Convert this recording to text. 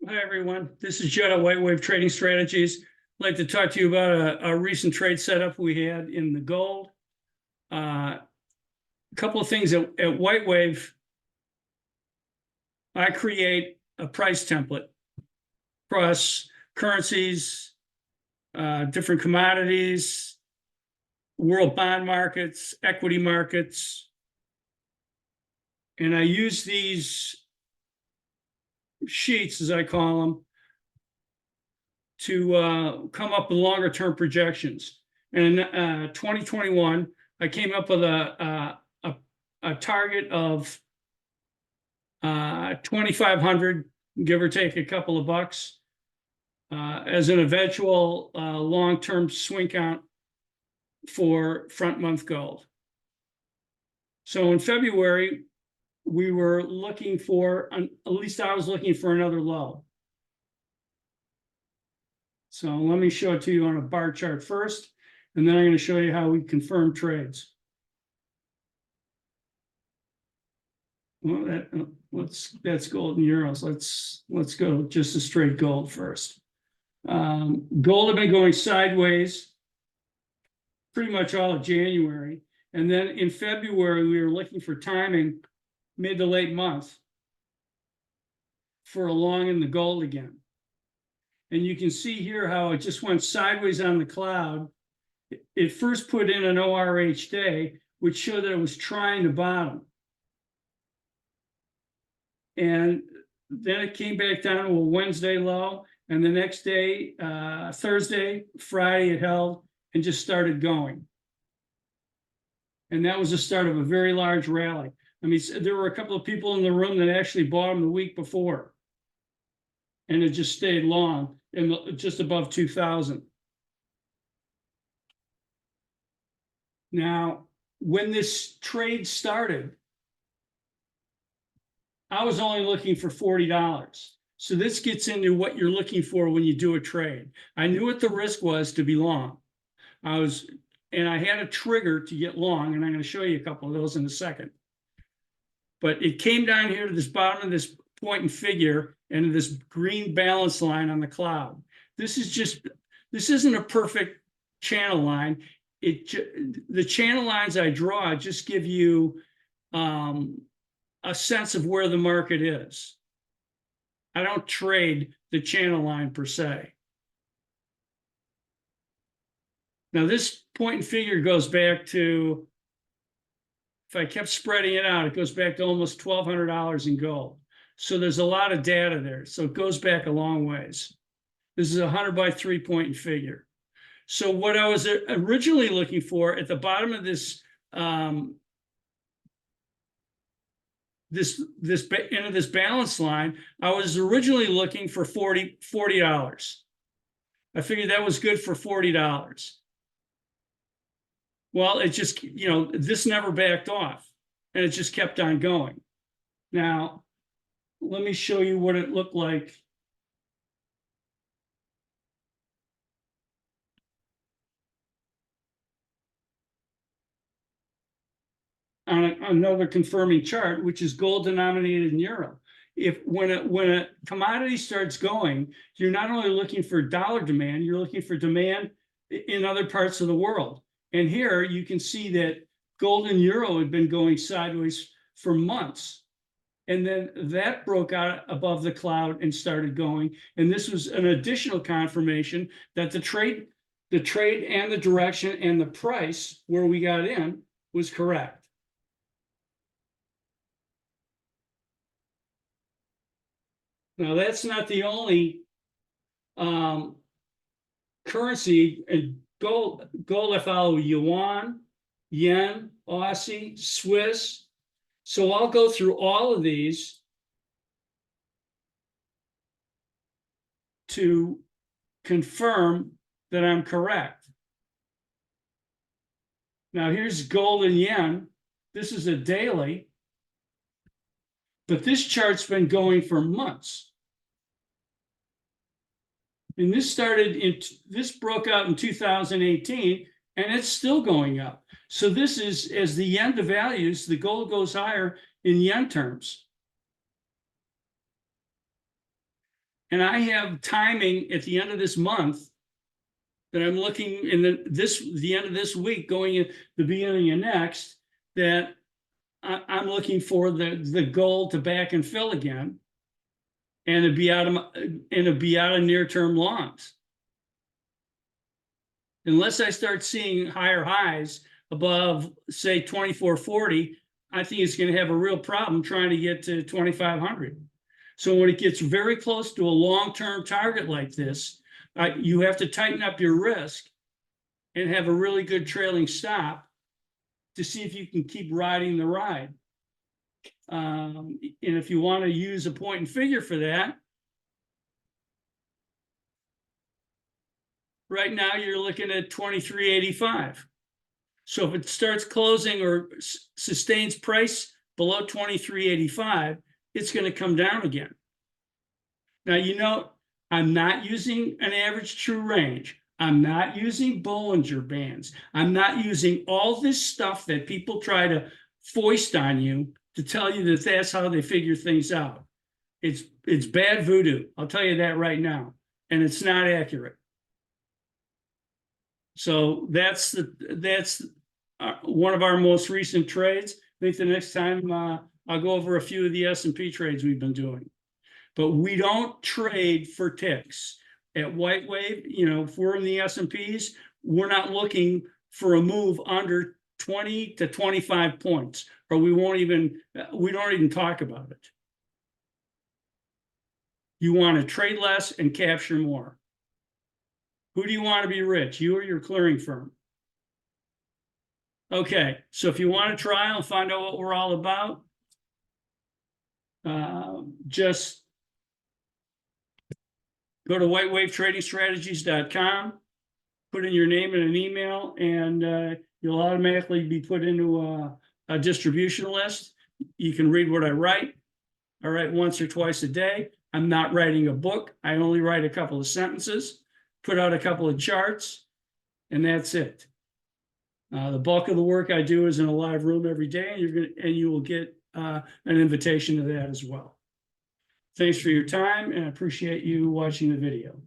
Hi, everyone. This is Judd at White Wave Trading Strategies. I'd like to talk to you about a recent trade setup we had in the gold. A couple of things at White Wave. I create a price template across currencies, different commodities, world bond markets, equity markets. And I use these sheets, as I call them, to come up with longer term projections. And in 2021, I came up with a target of 2,500, give or take a couple of bucks, as an eventual long-term swing count for front month gold. So in February, we were looking for, at least I was looking for another low. So let me show it to you on a bar chart first, and then I'm going to show you how we confirm trades. Well, that's gold and euros. Let's go just a straight gold first. Gold had been going sideways pretty much all of January, and then in February we were looking for timing mid to late month for a long in the gold again. And you can see here how it just went sideways on the cloud. It first put in an ORH day, which showed that it was trying to bottom. And then it came back down to a Wednesday low. And the next day, Thursday, Friday, it held and just started going. And that was the start of a very large rally. I mean, there were a couple of people in the room that actually bought them the week before. And it just stayed long, and just above 2,000. Now, when this trade started, I was only looking for $40. So this gets into what you're looking for when you do a trade. I knew what the risk was to be long. And I had a trigger to get long, and I'm going to show you a couple of those in a second. But it came down here to this bottom of this point and figure and this green balance line on the cloud. This isn't a perfect channel line. The channel lines I draw just give you a sense of where the market is. I don't trade the channel line per se. Now this point and figure goes back to, if I kept spreading it out, it goes back to almost $1,200 in gold. So there's a lot of data there. So it goes back a long ways. This is a 100 by 3 point and figure. So what I was originally looking for at the bottom of this end of this balance line, I was originally looking for $40. I figured that was good for $40. Well, it just, this never backed off, and it just kept on going. Now, let me show you what it looked like. On another confirming chart, which is gold denominated in euro. When a commodity starts going, you're not only looking for dollar demand, you're looking for demand in other parts of the world. And here you can see that gold and euro had been going sideways for months. And then that broke out above the cloud and started going. And this was an additional confirmation that the trade and the direction and the price where we got in was correct. Now, that's not the only currency. And gold I follow yuan, yen, Aussie, Swiss. So I'll go through all of these to confirm that I'm correct. Now, here's gold and yen. This is a daily. But this chart's been going for months. And this broke out in 2018, and it's still going up. So this is, as the yen devalues, the gold goes higher in yen terms. And I have timing at the end of this month that I'm looking in the end of this week, going in the beginning of next, that I'm looking for the goal to back and fill again, and to be out of near-term longs. Unless I start seeing higher highs above, say, 2440, I think it's going to have a real problem trying to get to 2500. So when it gets very close to a long-term target like this, you have to tighten up your risk and have a really good trailing stop to see if you can keep riding the ride. And if you want to use a point and figure for that, right now you're looking at 2385. So if it starts closing or sustains price below 2385, it's going to come down again. Now, you know, I'm not using an average true range. I'm not using Bollinger Bands. I'm not using all this stuff that people try to foist on you to tell you that that's how they figure things out. It's bad voodoo. I'll tell you that right now. And it's not accurate. So that's one of our most recent trades. I think the next time I'll go over a few of the S&P trades we've been doing. But we don't trade for ticks. At White Wave, you know, if we're in the S&Ps, we're not looking for a move under 20 to 25 points, or we don't even talk about it. You want to trade less and capture more. Who do you want to be rich, you or your clearing firm? Okay, so if you want to try and find out what we're all about, just go to whitewavetradingstrategies.com, put in your name and an email, and you'll automatically be put into a distribution list. You can read what I write. I write once or twice a day. I'm not writing a book. I only write a couple of sentences, put out a couple of charts, and that's it. The bulk of the work I do is in a live room every day, and you will get an invitation to that as well. Thanks for your time, and I appreciate you watching the video.